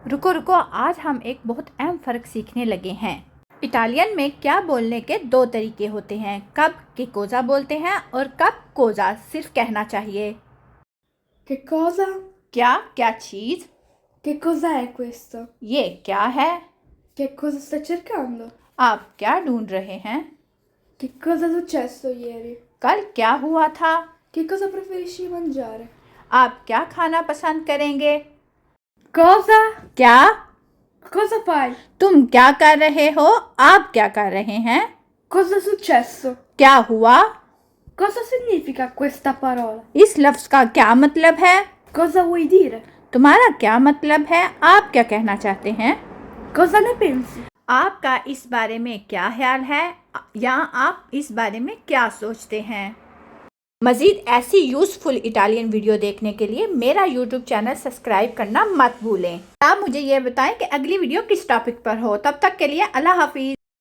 रुको रुको, आज हम एक बहुत अहम फ़र्क सीखने लगे हैं। इटालियन में क्या बोलने के दो तरीके होते हैं। कब कि कोज़ा बोलते हैं और कब कोज़ा सिर्फ कहना चाहिए। Che cosa? क्या क्या चीज़? Che cos'è questo? ये क्या है? Che cosa stai cercando? आप क्या ढूंढ रहे हैं? Che cosa è successo ieri? कल क्या हुआ था? Che cosa preferisci mangiare? आप क्या खाना पसंद करेंगे? Cosa? क्या? Cosa fai? तुम क्या कर रहे हो? आप क्या कर रहे हैं? Cosa è successo? क्या हुआ? Cosa significa questa parola? इस लफ्ज़ का क्या मतलब है? Cosa vuoi dire? तुम्हारा क्या मतलब है? आप क्या कहना चाहते हैं? Cosa ne pensi? आपका इस बारे में क्या ख्याल है या आप इस बारे में क्या सोचते हैं? मज़ीद ऐसी यूज़फुल इटालियन वीडियो देखने के लिए मेरा यूट्यूब चैनल सब्सक्राइब करना मत भूलें। आप मुझे ये बताएं कि अगली वीडियो किस टॉपिक पर हो। तब तक के लिए अल्लाह हाफिज़।